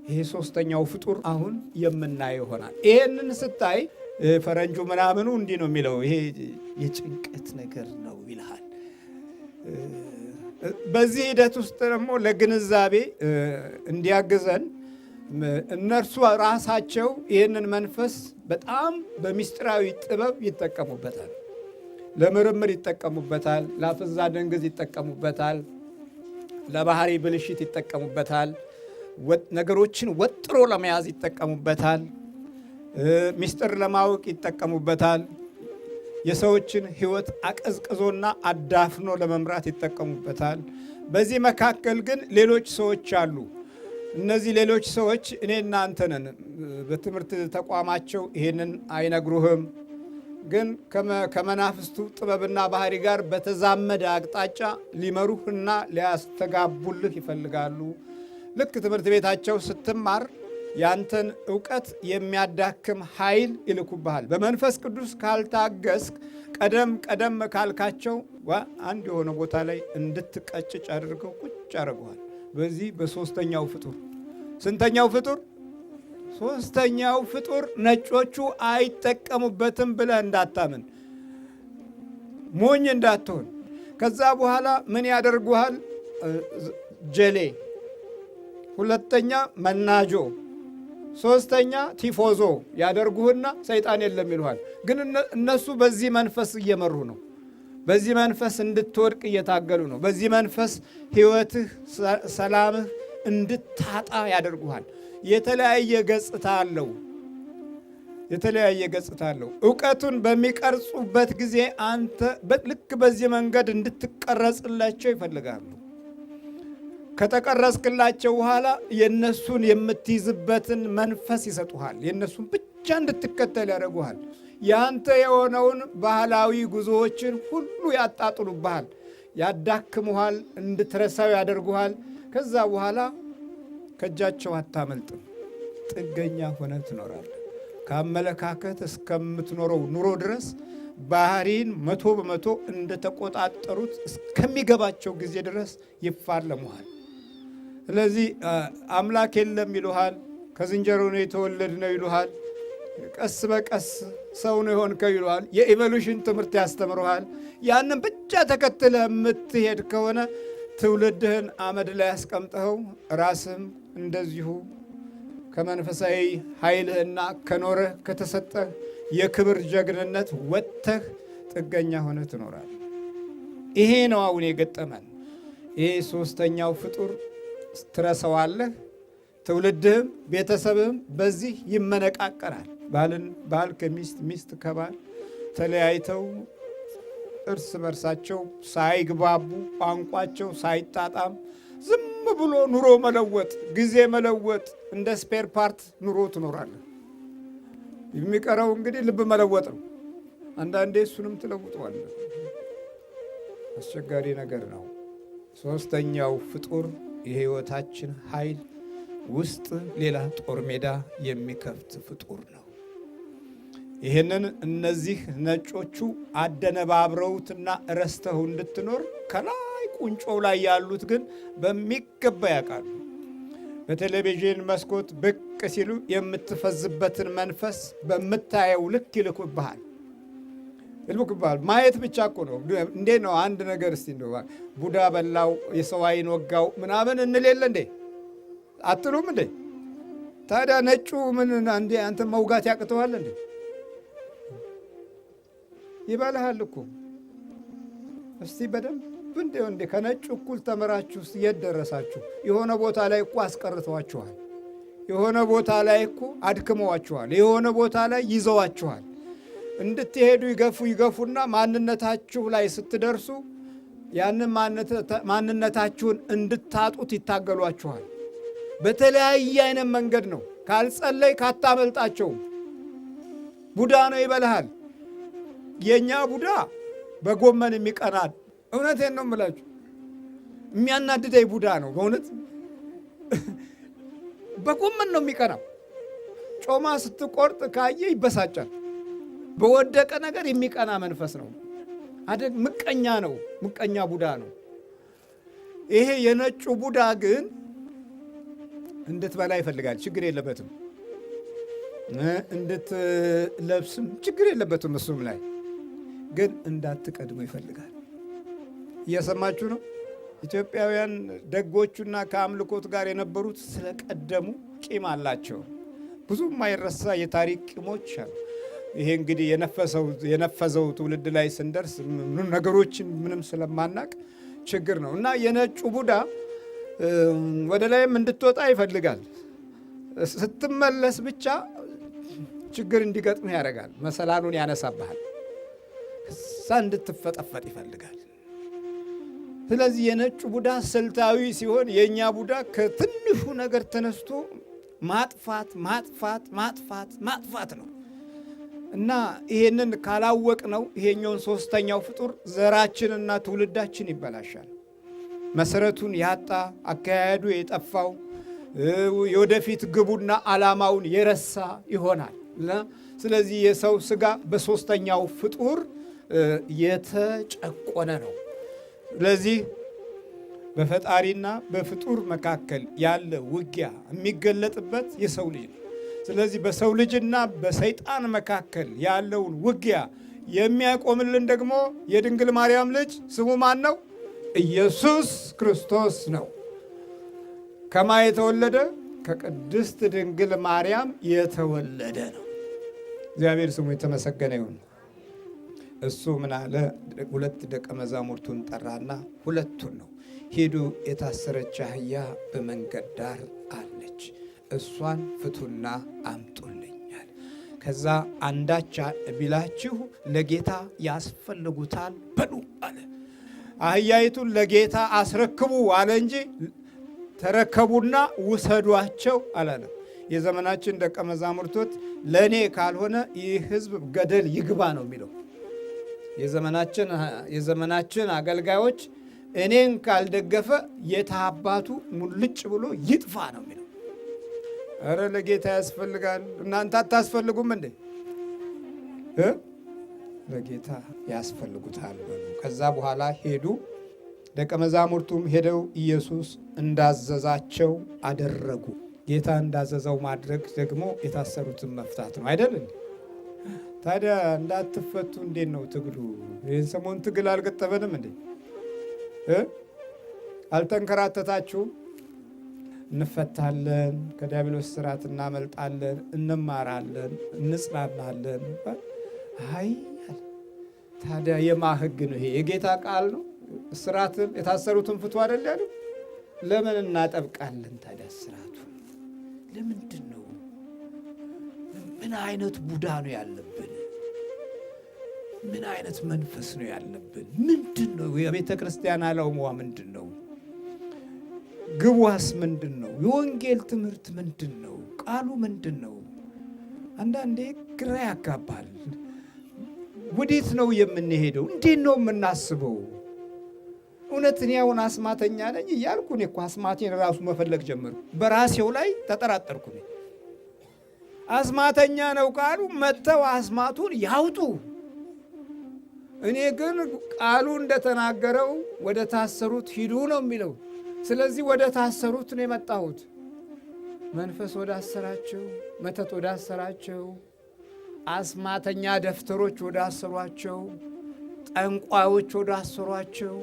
ይሄ ሶስተኛው ፍጡር አሁን የምናየው ይሆናል። ይሄንን ስታይ ፈረንጁ ምናምኑ እንዲህ ነው የሚለው፣ ይሄ የጭንቀት ነገር ነው ይልሃል። በዚህ ሂደት ውስጥ ደግሞ ለግንዛቤ እንዲያግዘን እነርሱ ራሳቸው ይህንን መንፈስ በጣም በምስጢራዊ ጥበብ ይጠቀሙበታል። ለምርምር ይጠቀሙበታል፣ ለአፍዛ ደንግዝ ይጠቀሙበታል፣ ለባህሪ ብልሽት ይጠቀሙበታል፣ ነገሮችን ወጥሮ ለመያዝ ይጠቀሙበታል፣ ምስጢር ለማወቅ ይጠቀሙበታል፣ የሰዎችን ሕይወት አቀዝቅዞና አዳፍኖ ለመምራት ይጠቀሙበታል። በዚህ መካከል ግን ሌሎች ሰዎች አሉ። እነዚህ ሌሎች ሰዎች እኔ እናንተ ነን። በትምህርት ተቋማቸው ይሄንን አይነግሩህም፣ ግን ከመናፍስቱ ጥበብና ባህሪ ጋር በተዛመደ አቅጣጫ ሊመሩህና ሊያስተጋቡልህ ይፈልጋሉ። ልክ ትምህርት ቤታቸው ስትማር ያንተን ዕውቀት የሚያዳክም ኃይል ይልኩብሃል። በመንፈስ ቅዱስ ካልታገስክ ቀደም ካልካቸው አንድ የሆነ ቦታ ላይ እንድትቀጭጭ አድርገው ቁጭ አድርገዋል። በዚህ በሶስተኛው ፍጡር ስንተኛው ፍጡር? ሶስተኛው ፍጡር ነጮቹ አይጠቀሙበትም ብለህ እንዳታምን፣ ሞኝ እንዳትሆን። ከዛ በኋላ ምን ያደርጉሃል? ጀሌ፣ ሁለተኛ መናጆ፣ ሶስተኛ ቲፎዞ ያደርጉህና ሰይጣን የለም ይሉሃል። ግን እነሱ በዚህ መንፈስ እየመሩ ነው። በዚህ መንፈስ እንድትወድቅ እየታገሉ ነው። በዚህ መንፈስ ሕይወትህ፣ ሰላምህ እንድታጣ ያደርጉሃል። የተለያየ ገጽታ አለው። ዕውቀቱን በሚቀርጹበት ጊዜ አንተ ልክ በዚህ መንገድ እንድትቀረጽላቸው ይፈልጋሉ። ከተቀረጽክላቸው በኋላ የነሱን የምትይዝበትን መንፈስ ይሰጡሃል። የነሱን ብቻ እንድትከተል ያደርጉሃል። ያንተ የሆነውን ባህላዊ ጉዞዎችን ሁሉ ያጣጥሉብሃል፣ ያዳክሙሃል፣ እንድትረሳው ያደርጉሃል። ከዛ በኋላ ከእጃቸው አታመልጥም። ጥገኛ ሆነህ ትኖራለህ። ከአመለካከት እስከምትኖረው ኑሮ ድረስ ባህሪን 100% እንደተቆጣጠሩት እስከሚገባቸው ጊዜ ድረስ ይፋለሙሃል። ስለዚህ አምላክ የለም ይሉሃል። ከዝንጀሮ ነው የተወለድነው ይሉሃል። ቀስ በቀስ ሰው ነው የሆንከው ይለዋል። የኢቮሉሽን ትምህርት ያስተምረዋል። ያንን ብቻ ተከትለ የምትሄድ ከሆነ ትውልድህን አመድ ላይ ያስቀምጠኸው ራስህም እንደዚሁ ከመንፈሳዊ ኃይልህና ከኖረህ ከተሰጠህ የክብር ጀግንነት ወጥተህ ጥገኛ ሆነህ ትኖራለህ። ይሄ ነው አሁን የገጠመን። ይሄ ሶስተኛው ፍጡር ትረሳዋለህ። ትውልድህም ቤተሰብህም በዚህ ይመነቃቀራል። ባል ከሚስት፣ ሚስት ከባል ተለያይተው እርስ በርሳቸው ሳይግባቡ ቋንቋቸው ሳይጣጣም ዝም ብሎ ኑሮ መለወጥ፣ ጊዜ መለወጥ፣ እንደ ስፔር ፓርት ኑሮ ትኖራለህ። የሚቀረው እንግዲህ ልብ መለወጥ ነው። አንዳንዴ እሱንም ትለውጠዋለህ። አስቸጋሪ ነገር ነው። ሶስተኛው ፍጡር የህይወታችን ኃይል ውስጥ ሌላ ጦር ሜዳ የሚከፍት ፍጡር ነው። ይህንን እነዚህ ነጮቹ አደነባብረውትና ረስተው እንድትኖር ከላይ ቁንጮው ላይ ያሉት ግን በሚገባ ያውቃሉ። በቴሌቪዥን መስኮት ብቅ ሲሉ የምትፈዝበትን መንፈስ በምታየው ልክ ይልኩብሃል። ማየት ብቻ እኮ ነው። እንዴት ነው አንድ ነገር እስቲ እንደው ቡዳ በላው የሰው አይን ወጋው ምናምን እንል የለ እንዴ? አትሉም እንዴ? ታዲያ ነጩ ምን እንዴ አንተ መውጋት ያቅተዋል እንዴ? ይበልሃል እኮ። እስቲ በደንብ እንዴ ከነጩ እኩል ተመራችሁ የት ደረሳችሁ? የሆነ ቦታ ላይ እኮ አስቀርተዋችኋል። የሆነ ቦታ ላይ እኮ አድክመዋችኋል። የሆነ ቦታ ላይ ይዘዋችኋል። እንድትሄዱ ይገፉና ማንነታችሁ ላይ ስትደርሱ ያንን ማንነታችሁን እንድታጡት ይታገሏችኋል። በተለያየ አይነት መንገድ ነው። ካልጸለይ ካታመልጣቸውም። ቡዳ ነው ይበልሃል። የኛ ቡዳ በጎመን የሚቀናል። እውነቴን ነው የምላችሁ። የሚያናድደኝ ቡዳ ነው በእውነት። በጎመን ነው የሚቀናው። ጮማ ስትቆርጥ ካየ ይበሳጫል። በወደቀ ነገር የሚቀና መንፈስ ነው። ምቀኛ ነው። ምቀኛ ቡዳ ነው። ይሄ የነጩ ቡዳ ግን እንድትበላ ይፈልጋል። ችግር የለበትም። እንድትለብስም ችግር የለበትም። እሱም ላይ ግን እንዳትቀድሞ ይፈልጋል። እየሰማችሁ ነው። ኢትዮጵያውያን ደጎቹና ከአምልኮት ጋር የነበሩት ስለቀደሙ ቂም አላቸው። ብዙ የማይረሳ የታሪክ ቂሞች አሉ። ይሄ እንግዲህ የነፈዘው ትውልድ ላይ ስንደርስ ነገሮችን ምንም ስለማናቅ ችግር ነው እና የነጩ ቡዳ ወደ ላይም እንድትወጣ ይፈልጋል። ስትመለስ ብቻ ችግር እንዲገጥም ያደርጋል። መሰላሉን ያነሳብሃል። እዛ እንድትፈጠፈጥ ይፈልጋል። ስለዚህ የነጩ ቡዳ ስልታዊ ሲሆን፣ የእኛ ቡዳ ከትንሹ ነገር ተነስቶ ማጥፋት ማጥፋት ማጥፋት ማጥፋት ነው እና ይሄንን ካላወቅ ነው ይሄኛውን ሶስተኛው ፍጡር ዘራችንና ትውልዳችን ይበላሻል። መሰረቱን ያጣ፣ አካሄዱ የጠፋው፣ የወደፊት ግቡና ዓላማውን የረሳ ይሆናል። ስለዚህ የሰው ስጋ በሶስተኛው ፍጡር የተጨቆነ ነው። ስለዚህ በፈጣሪና በፍጡር መካከል ያለ ውጊያ የሚገለጥበት የሰው ልጅ ነው። ስለዚህ በሰው ልጅና በሰይጣን መካከል ያለውን ውጊያ የሚያቆምልን ደግሞ የድንግል ማርያም ልጅ ስሙ ማን ነው? ኢየሱስ ክርስቶስ ነው። ከማ የተወለደ? ከቅድስት ድንግል ማርያም የተወለደ ነው። እግዚአብሔር ስሙ የተመሰገነ ይሁን። እሱ ምን አለ? ሁለት ደቀ መዛሙርቱን ጠራና ሁለቱን ነው፣ ሂዱ፣ የታሰረች አህያ በመንገድ ዳር አለች፣ እሷን ፍቱና አምጡልኛል። ከዛ አንዳች ቢላችሁ ለጌታ ያስፈልጉታል በሉ አለ። አህያይቱን ለጌታ አስረክቡ አለ እንጂ ተረከቡና ውሰዷቸው አላለም። የዘመናችን ደቀ መዛሙርቶች ለእኔ ካልሆነ ይህ ሕዝብ ገደል ይግባ ነው የሚለው። የዘመናችን አገልጋዮች እኔን ካልደገፈ የታባቱ ሙልጭ ብሎ ይጥፋ ነው የሚለው። ኧረ ለጌታ ያስፈልጋል። እናንተ አታስፈልጉም እንዴ? ለጌታ ያስፈልጉታል በሉ። ከዛ በኋላ ሄዱ። ደቀ መዛሙርቱም ሄደው ኢየሱስ እንዳዘዛቸው አደረጉ። ጌታ እንዳዘዘው ማድረግ ደግሞ የታሰሩትን መፍታት ነው አይደል? ታዲያ እንዳትፈቱ እንዴት ነው ትግሉ? ይህን ሰሞን ትግል አልገጠመንም እንዴ? አልተንከራተታችሁም? እንፈታለን፣ ከዲያብሎስ ስራት እናመልጣለን፣ እንማራለን፣ እንጽናናለን። አይ ታዲያ የማን ሕግ ነው ይሄ? የጌታ ቃል ነው። ስራትን የታሰሩትን ፍቱ አይደል ያለው? ለምን እናጠብቃለን ታዲያ ስራቱን? ለምንድን ነው? ምን አይነት ቡዳ ነው ያለብን? ምን አይነት መንፈስ ነው ያለብን? ምንድን ነው የቤተ ክርስቲያን ዓላማዋ? ምንድን ነው ግቧስ? ምንድን ነው የወንጌል ትምህርት? ምንድን ነው ቃሉ? ምንድን ነው? አንዳንዴ ግራ ያጋባል። ወዴት ነው የምንሄደው? እንዴት ነው የምናስበው? እውነት እኔ አሁን አስማተኛ ነኝ እያልኩ እኔ እኮ አስማቴን ራሱ መፈለግ ጀመርኩ። በራሴው ላይ ተጠራጠርኩ። አስማተኛ ነው ቃሉ፣ መጥተው አስማቱን ያውጡ። እኔ ግን ቃሉ እንደተናገረው ወደ ታሰሩት ሂዱ ነው የሚለው። ስለዚህ ወደ ታሰሩት ነው የመጣሁት። መንፈስ ወደ አሰራቸው፣ መተት ወደ አሰራቸው፣ አስማተኛ ደፍተሮች ወደ አሰሯቸው፣ ጠንቋዮች ወደ አሰሯቸው፣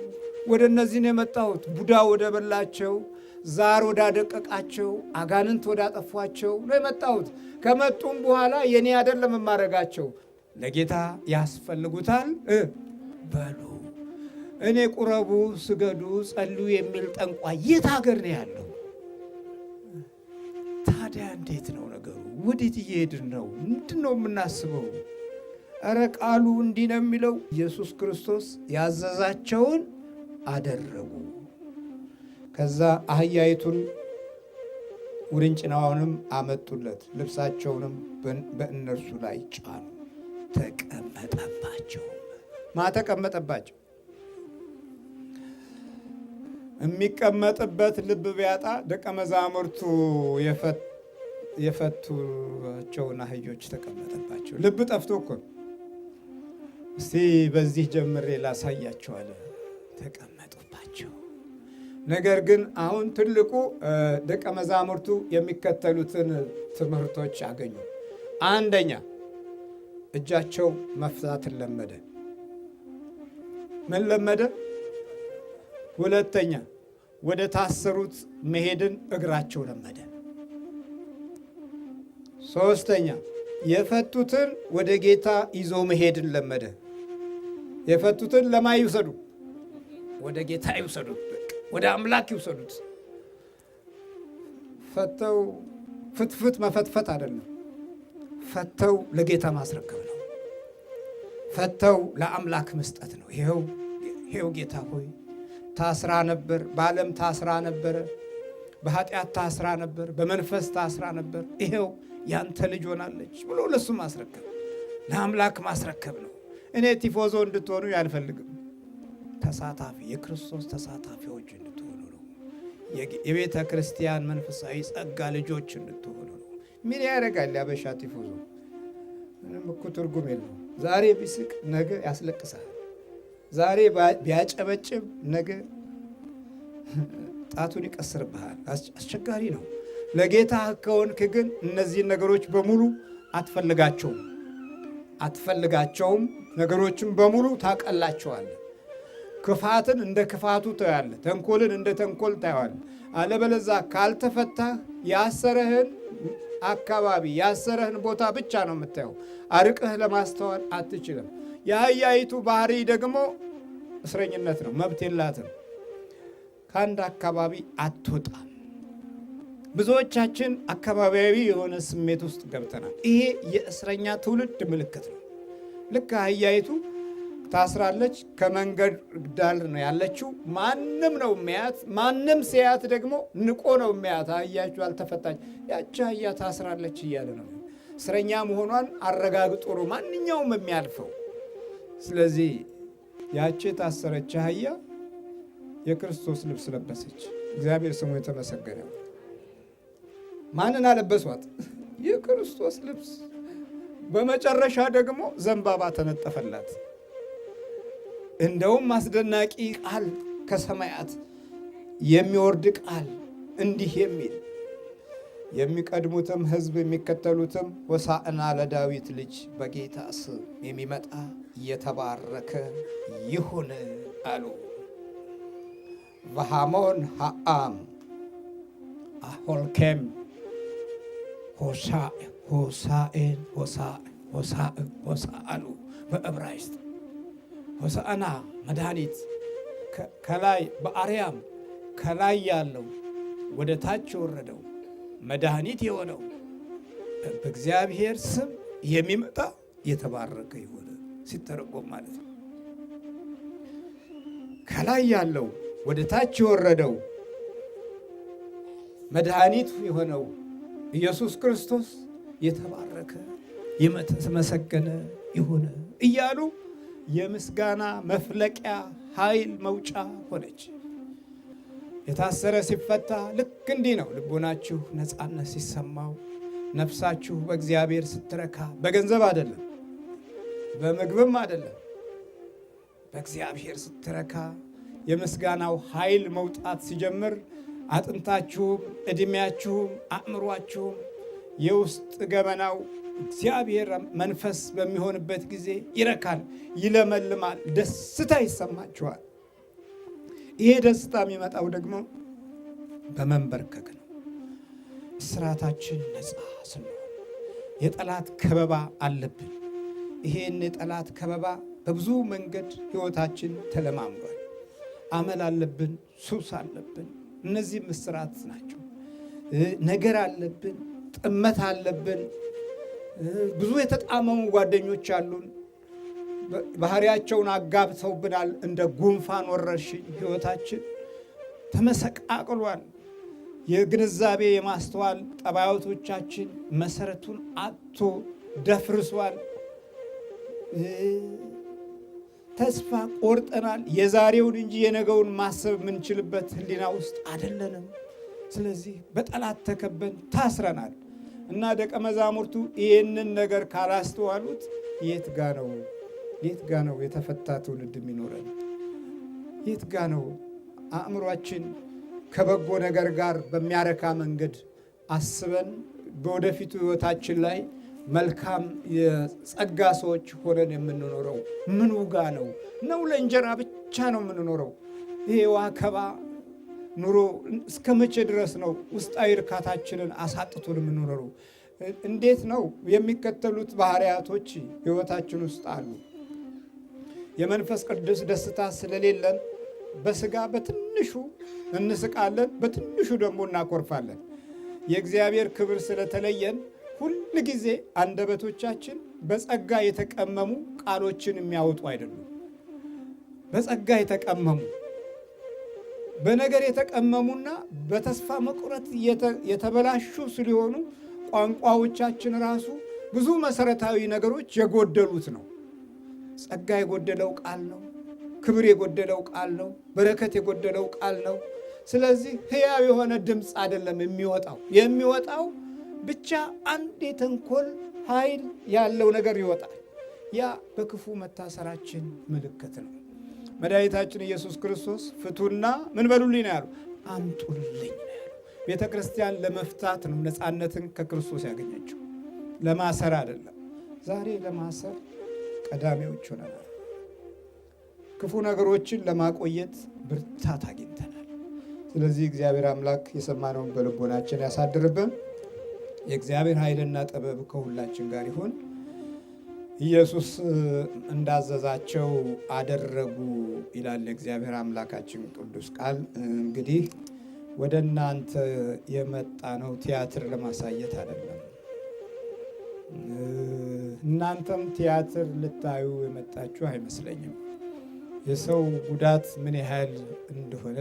ወደ እነዚህ ነው የመጣሁት። ቡዳ ወደ በላቸው፣ ዛር ወደ አደቀቃቸው፣ አጋንንት ወደ አጠፏቸው ነው የመጣሁት። ከመጡም በኋላ የኔ አይደለም የማረጋቸው፣ ለጌታ ያስፈልጉታል በሉ። እኔ ቁረቡ፣ ስገዱ፣ ጸልዩ የሚል ጠንቋይ የት ሀገር ነው ያለው? ታዲያ እንዴት ነው ነገሩ? ወዴት እየሄድን ነው? ምንድን ነው የምናስበው? እረ ቃሉ እንዲህ ነው የሚለው፣ ኢየሱስ ክርስቶስ ያዘዛቸውን አደረጉ። ከዛ አህያይቱን ውርንጭናውንም አመጡለት፣ ልብሳቸውንም በእነርሱ ላይ ጫኑ፣ ተቀመጠባቸው። ተቀመጠባቸው። የሚቀመጥበት ልብ ቢያጣ ደቀ መዛሙርቱ የፈቱቸውን አህዮች ተቀመጠባቸው። ልብ ጠፍቶ እኮ እስቲ በዚህ ጀምሬ ላሳያቸዋለ። ተቀመጡባቸው። ነገር ግን አሁን ትልቁ ደቀ መዛሙርቱ የሚከተሉትን ትምህርቶች አገኙ። አንደኛ እጃቸው መፍታትን ለመደ። ምን ለመደ? ሁለተኛ ወደ ታሰሩት መሄድን እግራቸው ለመደ። ሶስተኛ የፈቱትን ወደ ጌታ ይዞ መሄድን ለመደ። የፈቱትን ለማን ይውሰዱ? ወደ ጌታ ይውሰዱት፣ ወደ አምላክ ይውሰዱት። ፈተው ፍትፍት መፈትፈት አይደለም፣ ፈተው ለጌታ ማስረከብ ነው። ፈተው ለአምላክ መስጠት ነው። ይሄው ጌታ ሆይ ታስራ ነበር፣ በዓለም ታስራ ነበረ፣ በኃጢአት ታስራ ነበር፣ በመንፈስ ታስራ ነበር፣ ይሄው ያንተ ልጅ ሆናለች ብሎ ለሱ ማስረከብ፣ ለአምላክ ማስረከብ ነው። እኔ ቲፎዞ እንድትሆኑ ያልፈልግም፣ ተሳታፊ የክርስቶስ ተሳታፊዎች እንድትሆኑ ነው። የቤተ ክርስቲያን መንፈሳዊ ጸጋ ልጆች እንድትሆኑ ነው። ምን ያደርጋል ያበሻ ቲፎዞ? ምንም እኮ ትርጉም የለው። ዛሬ ቢስቅ ነገ ያስለቅሳል። ዛሬ ቢያጨበጭብ ነገ ጣቱን ይቀስርብሃል። አስቸጋሪ ነው። ለጌታ ከሆንክ ግን እነዚህን ነገሮች በሙሉ አትፈልጋቸውም። ነገሮችን በሙሉ ታቀላቸዋለህ። ክፋትን እንደ ክፋቱ ታያለህ፣ ተንኮልን እንደ ተንኮል ታየዋለህ። አለበለዛ ካልተፈታህ ያሰረህን አካባቢ ያሰረህን ቦታ ብቻ ነው የምታየው። አርቀህ ለማስተዋል አትችልም። የአህያይቱ ባህሪ ደግሞ እስረኝነት ነው። መብት የላትም። ከአንድ አካባቢ አትወጣም። ብዙዎቻችን አካባቢያዊ የሆነ ስሜት ውስጥ ገብተናል። ይሄ የእስረኛ ትውልድ ምልክት ነው። ልክ አህያይቱ ታስራለች፣ ከመንገድ ዳር ነው ያለችው። ማንም ነው የሚያት። ማንም ሲያት ደግሞ ንቆ ነው የሚያት። አህያችሁ አልተፈታች፣ ያቺ አህያ ታስራለች እያለ ነው። እስረኛ መሆኗን አረጋግጦ ነው ማንኛውም የሚያልፈው። ስለዚህ ያቺ የታሰረች አህያ የክርስቶስ ልብስ ለበሰች። እግዚአብሔር ስሙ የተመሰገነ። ማንን አለበሷት? የክርስቶስ ልብስ። በመጨረሻ ደግሞ ዘንባባ ተነጠፈላት። እንደውም አስደናቂ ቃል ከሰማያት የሚወርድ ቃል እንዲህ የሚል የሚቀድሙትም ሕዝብ የሚከተሉትም ሆሳዕና ለዳዊት ልጅ በጌታ ስም የሚመጣ የተባረከ ይሁን አሉ። በሃሞን ሃአም አሆልኬም ሆሳ አሉ። በዕብራይስጥ ሆሳዕና መድኃኒት ከላይ በአርያም ከላይ ያለው ወደ ታች የወረደው መድኃኒት የሆነው በእግዚአብሔር ስም የሚመጣ የተባረከ ይሁን ሲተረጎም ማለት ነው። ከላይ ያለው ወደ ታች የወረደው መድኃኒት የሆነው ኢየሱስ ክርስቶስ የተባረከ የተመሰገነ ይሁን እያሉ የምስጋና መፍለቂያ ኃይል መውጫ ሆነች። የታሰረ ሲፈታ ልክ እንዲህ ነው። ልቦናችሁ ነፃነት ሲሰማው፣ ነፍሳችሁ በእግዚአብሔር ስትረካ፣ በገንዘብ አይደለም፣ በምግብም አይደለም፣ በእግዚአብሔር ስትረካ የምስጋናው ኃይል መውጣት ሲጀምር አጥንታችሁም፣ ዕድሜያችሁም፣ አእምሯችሁም የውስጥ ገመናው እግዚአብሔር መንፈስ በሚሆንበት ጊዜ ይረካል፣ ይለመልማል፣ ደስታ ይሰማችኋል። ይሄ ደስታ የሚመጣው ደግሞ በመንበርከክ ነው። እስራታችን ነፃ ስንሆን የጠላት ከበባ አለብን። ይሄን የጠላት ከበባ በብዙ መንገድ ሕይወታችን ተለማምዷል። አመል አለብን፣ ሱስ አለብን። እነዚህም እስራት ናቸው። ነገር አለብን፣ ጥመት አለብን። ብዙ የተጣመሙ ጓደኞች አሉን። ባህሪያቸውን አጋብተውብናል። እንደ ጉንፋን ወረርሽኝ ሕይወታችን ተመሰቃቅሏል። የግንዛቤ የማስተዋል ጠባዮቶቻችን መሰረቱን አጥቶ ደፍርሷል። ተስፋ ቆርጠናል። የዛሬውን እንጂ የነገውን ማሰብ የምንችልበት ሕሊና ውስጥ አይደለንም። ስለዚህ በጠላት ተከበን ታስረናል እና ደቀ መዛሙርቱ ይህንን ነገር ካላስተዋሉት የት ጋ ነው የተፈታ ትውልድ የሚኖረን? የት ጋ ነው አእምሯችን ከበጎ ነገር ጋር በሚያረካ መንገድ አስበን በወደፊቱ ሕይወታችን ላይ መልካም የጸጋ ሰዎች ሆነን የምንኖረው? ምኑ ጋ ነው? ለእንጀራ ብቻ ነው የምንኖረው? ይሄ ዋከባ ኑሮ እስከ መቼ ድረስ ነው ውስጣዊ እርካታችንን አሳጥቶን የምንኖረው? እንዴት ነው? የሚከተሉት ባህሪያቶች ሕይወታችን ውስጥ አሉ። የመንፈስ ቅዱስ ደስታ ስለሌለን በስጋ በትንሹ እንስቃለን፣ በትንሹ ደግሞ እናኮርፋለን። የእግዚአብሔር ክብር ስለተለየን ሁል ጊዜ አንደበቶቻችን በጸጋ የተቀመሙ ቃሎችን የሚያወጡ አይደሉም። በጸጋ የተቀመሙ በነገር የተቀመሙና በተስፋ መቁረጥ የተበላሹ ስለሆኑ ቋንቋዎቻችን ራሱ ብዙ መሰረታዊ ነገሮች የጎደሉት ነው። ጸጋ የጎደለው ቃል ነው። ክብር የጎደለው ቃል ነው። በረከት የጎደለው ቃል ነው። ስለዚህ ሕያው የሆነ ድምፅ አይደለም የሚወጣው ብቻ አንድ የተንኮል ኃይል ያለው ነገር ይወጣል። ያ በክፉ መታሰራችን ምልክት ነው። መድኃኒታችን ኢየሱስ ክርስቶስ ፍቱና ምን በሉልኝ ነው ያሉ፣ አምጡልኝ ነው ያሉ። ቤተ ክርስቲያን ለመፍታት ነው ነፃነትን ከክርስቶስ ያገኘችው፣ ለማሰር አይደለም። ዛሬ ለማሰር ቀዳሚዎች ሆነናል። ክፉ ነገሮችን ለማቆየት ብርታት አግኝተናል። ስለዚህ እግዚአብሔር አምላክ የሰማነውን በልቦናችን ያሳድርብን። የእግዚአብሔር ኃይልና ጥበብ ከሁላችን ጋር ይሁን። ኢየሱስ እንዳዘዛቸው አደረጉ ይላል እግዚአብሔር አምላካችን ቅዱስ ቃል። እንግዲህ ወደ እናንተ የመጣ ነው ቲያትር ለማሳየት አይደለም። እናንተም ቲያትር ልታዩ የመጣችሁ አይመስለኝም። የሰው ጉዳት ምን ያህል እንደሆነ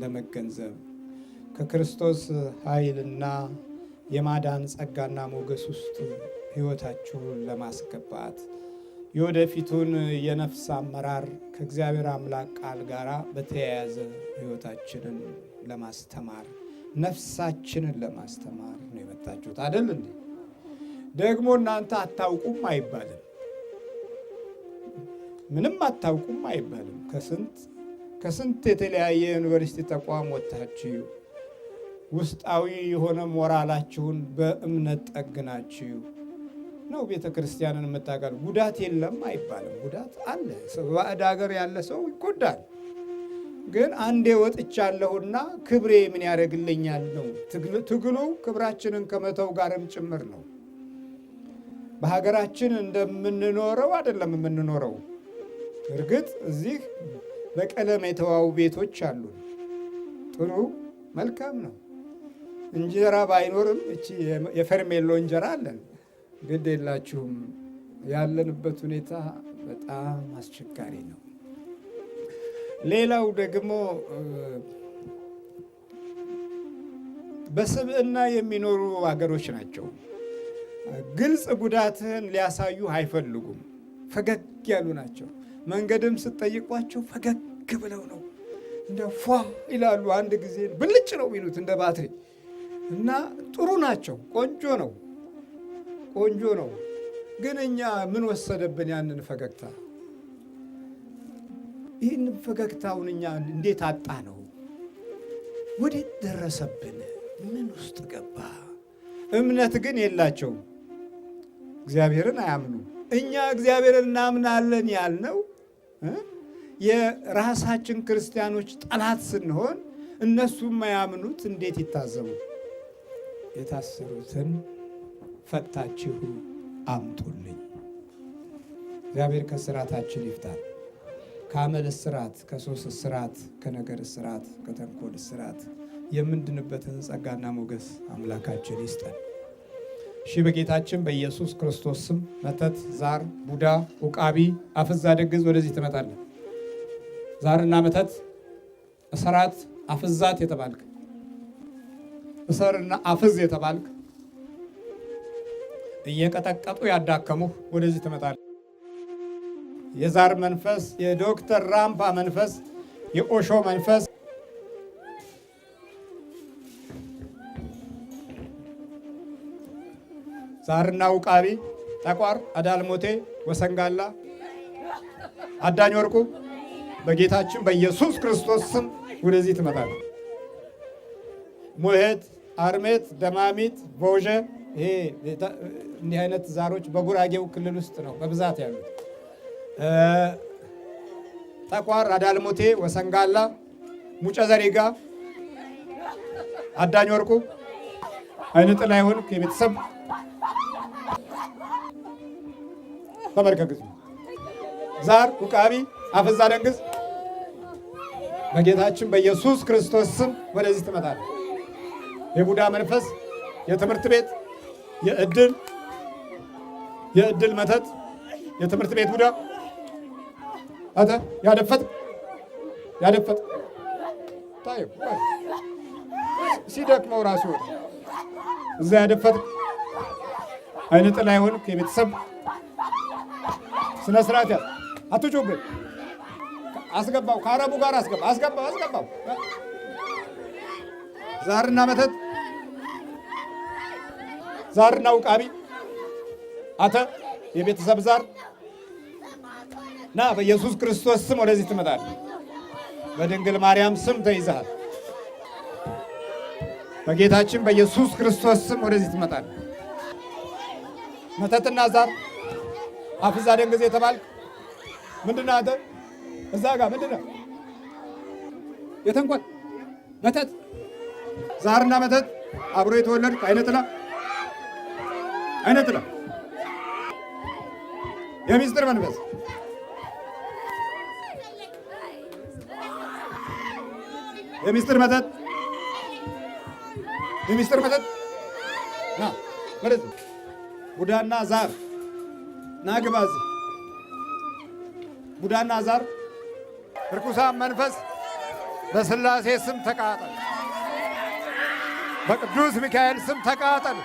ለመገንዘብ ከክርስቶስ ኃይልና የማዳን ጸጋና ሞገስ ውስጥ ሕይወታችሁን ለማስገባት የወደፊቱን የነፍስ አመራር ከእግዚአብሔር አምላክ ቃል ጋር በተያያዘ ሕይወታችንን ለማስተማር ነፍሳችንን ለማስተማር ነው የመጣችሁት አይደል እንዴ? ደግሞ እናንተ አታውቁም አይባልም። ምንም አታውቁም አይባልም። ከስንት የተለያየ ዩኒቨርሲቲ ተቋም ወጥታችሁ ውስጣዊ የሆነ ሞራላችሁን በእምነት ጠግናችሁ ነው ቤተ ክርስቲያንን የምታቀል። ጉዳት የለም አይባልም። ጉዳት አለ። ባዕድ ሀገር ያለ ሰው ይጎዳል። ግን አንዴ ወጥቻለሁና ክብሬ ምን ያደርግልኛል ነው ትግሉ። ክብራችንን ከመተው ጋርም ጭምር ነው። በሀገራችን እንደምንኖረው አይደለም የምንኖረው። እርግጥ እዚህ በቀለም የተዋቡ ቤቶች አሉ። ጥሩ መልካም ነው። እንጀራ ባይኖርም እቺ የፈርሜሎ እንጀራ አለን። ግድ የላችሁም። ያለንበት ሁኔታ በጣም አስቸጋሪ ነው። ሌላው ደግሞ በስብዕና የሚኖሩ ሀገሮች ናቸው። ግልጽ ጉዳትህን ሊያሳዩ አይፈልጉም። ፈገግ ያሉ ናቸው። መንገድም ስትጠይቋቸው ፈገግ ብለው ነው እንደ ፏ ይላሉ። አንድ ጊዜ ብልጭ ነው የሚሉት እንደ ባትሪ እና ጥሩ ናቸው። ቆንጆ ነው፣ ቆንጆ ነው። ግን እኛ ምን ወሰደብን ያንን ፈገግታ? ይህን ፈገግታውን እኛ እንዴት አጣ ነው? ወዴት ደረሰብን? ምን ውስጥ ገባ? እምነት ግን የላቸውም። እግዚአብሔርን አያምኑ። እኛ እግዚአብሔርን እናምናለን ያልነው የራሳችን ክርስቲያኖች ጠላት ስንሆን እነሱ የማያምኑት እንዴት ይታዘቡ? የታሰሩትን ፈታችሁ አምጡልኝ። እግዚአብሔር ከስራታችን ይፍታል። ከአመል እስራት፣ ከሱስ እስራት፣ ከነገር እስራት፣ ከተንኮል እስራት የምንድንበትን ጸጋና ሞገስ አምላካችን ይስጠን። እሺ፣ በጌታችን በኢየሱስ ክርስቶስ ስም መተት፣ ዛር፣ ቡዳ፣ ውቃቢ፣ አፍዝ፣ አደግዝ ወደዚህ ትመጣለህ። ዛርና መተት፣ እሰራት፣ አፍዛት የተባልክ እሰርና አፍዝ የተባልክ እየቀጠቀጡ ያዳከሙህ ወደዚህ ትመጣለህ። የዛር መንፈስ፣ የዶክተር ራምፓ መንፈስ፣ የኦሾ መንፈስ ዛርና ውቃቢ፣ ጠቋር፣ አዳልሞቴ፣ ወሰንጋላ፣ አዳኝ ወርቁ በጌታችን በኢየሱስ ክርስቶስ ስም ወደዚህ ትመጣለህ። ሙሄት፣ አርሜት፣ ደማሚት፣ ቦዠ ይሄ እንዲህ አይነት ዛሮች በጉራጌው ክልል ውስጥ ነው በብዛት ያሉት። ጠቋር፣ አዳልሞቴ፣ ወሰንጋላ፣ ሙጨ ዘሪጋ፣ አዳኝ ወርቁ አይነ ጥላ ይሁን የቤተሰብ ተመልከቱ። ዛር፣ ውቃቢ፣ አፍዝ፣ አደንግዝ በጌታችን በኢየሱስ ክርስቶስ ስም ወደዚህ ትመጣለህ። የቡዳ መንፈስ፣ የትምህርት ቤት የእድል መተት፣ የትምህርት ቤት ቡዳ አተ ያደፈጥ ታዩ ሲደክመው ራሱ እዛ ያደፈጥ አይነ ጥላ ይሁን የቤተሰብ ስነ ስርዓት ያዝ። አትጩብን። አስገባው፣ ከአረቡ ጋር አስገባው። ዛርና መተት፣ ዛርና ውቃቢ አተ የቤተሰብ ዛር ና በኢየሱስ ክርስቶስ ስም ወደዚህ ትመጣለህ። በድንግል ማርያም ስም ተይዘሃል። በጌታችን በኢየሱስ ክርስቶስ ስም ወደዚህ ትመጣለህ። መተትና ዛር አፍዝ፣ አደንግዝ የተባልክ ምንድነው አንተ? እዛ ጋር ምንድነው? የተንኮል መተት፣ ዛርና መተት አብሮ የተወለድክ አይነ ጥላ የሚስጥር መንፈስ የሚስጥር መተት ና ወደዚህ ቡዳና ዛር ና ግባ እዚህ። ቡዳና ዛር ርኩሳን መንፈስ በሥላሴ ስም ተቃጠል፣ በቅዱስ ሚካኤል ስም ተቃጠል፣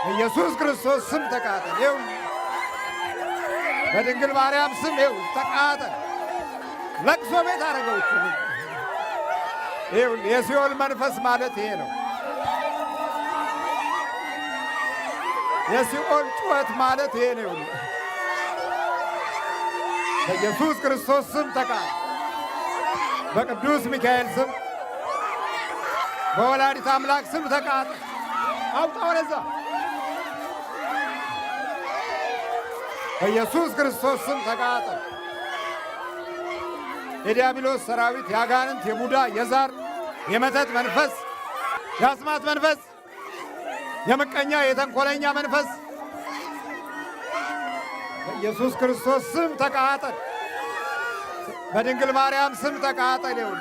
በኢየሱስ ክርስቶስ ስም ተቃጠል። ይኸው በድንግል ማርያም ስም ይኸው ተቃጠል። ለቅሶ ቤት አደረገው። ይኸው የሲኦል መንፈስ ማለት ይሄ ነው። የሲኦል ጩኸት ማለት ይሄ ነው። በኢየሱስ ክርስቶስ ስም ተቃጠል፣ በቅዱስ ሚካኤል ስም በወላዲተ አምላክ ስም ተቃጠል። አውጣ ወደዛ። በኢየሱስ ክርስቶስ ስም ተቃጠል። የዲያብሎስ ሰራዊት፣ የአጋንንት፣ የቡዳ፣ የዛር፣ የመተት መንፈስ፣ የአስማት መንፈስ፣ የምቀኛ የተንኮለኛ መንፈስ በኢየሱስ ክርስቶስ ስም ተቃጠል። በድንግል ማርያም ስም ተቃጠል። ይሁን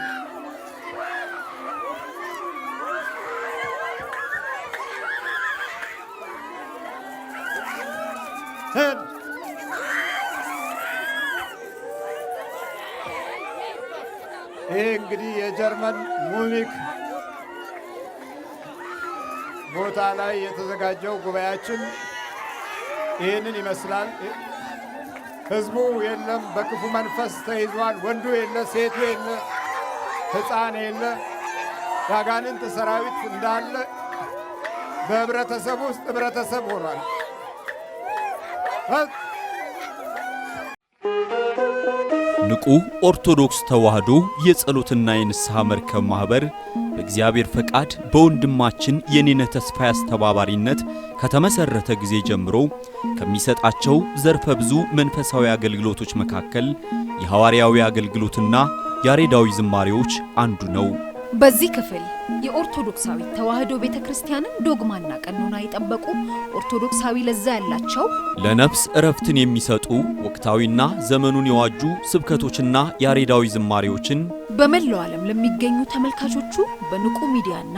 ይህ እንግዲህ የጀርመን ሙኒክ ቦታ ላይ የተዘጋጀው ጉባኤያችን ይህንን ይመስላል። ህዝቡ የለም፣ በክፉ መንፈስ ተይዟል። ወንዱ የለ፣ ሴቱ የለ፣ ሕፃን የለ፣ የአጋንንት ሰራዊት እንዳለ በህብረተሰብ ውስጥ ህብረተሰብ ሆኗል። ንቁ ኦርቶዶክስ ተዋሕዶ የጸሎትና የንስሐ መርከብ ማኅበር በእግዚአብሔር ፈቃድ በወንድማችን የኔነ ተስፋዬ አስተባባሪነት ከተመሠረተ ጊዜ ጀምሮ ከሚሰጣቸው ዘርፈ ብዙ መንፈሳዊ አገልግሎቶች መካከል የሐዋርያዊ አገልግሎትና ያሬዳዊ ዝማሬዎች አንዱ ነው። በዚህ ክፍል የኦርቶዶክሳዊ ተዋሕዶ ቤተክርስቲያንን ዶግማና ቀኖና የጠበቁ ኦርቶዶክሳዊ ለዛ ያላቸው ለነፍስ እረፍትን የሚሰጡ ወቅታዊና ዘመኑን የዋጁ ስብከቶችና ያሬዳዊ ዝማሬዎችን በመላው ዓለም ለሚገኙ ተመልካቾቹ በንቁ ሚዲያና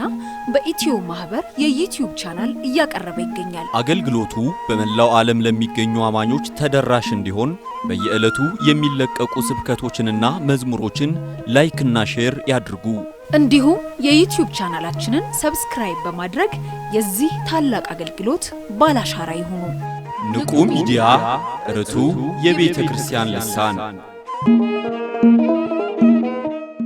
በኢትዮ ማህበር የዩቲዩብ ቻናል እያቀረበ ይገኛል። አገልግሎቱ በመላው ዓለም ለሚገኙ አማኞች ተደራሽ እንዲሆን በየዕለቱ የሚለቀቁ ስብከቶችንና መዝሙሮችን ላይክና ሼር ያድርጉ። እንዲሁም የዩቲዩብ ቻናላችንን ሰብስክራይብ በማድረግ የዚህ ታላቅ አገልግሎት ባላሻራ ይሁኑ። ንቁ ሚዲያ ርቱ የቤተ ክርስቲያን ልሳን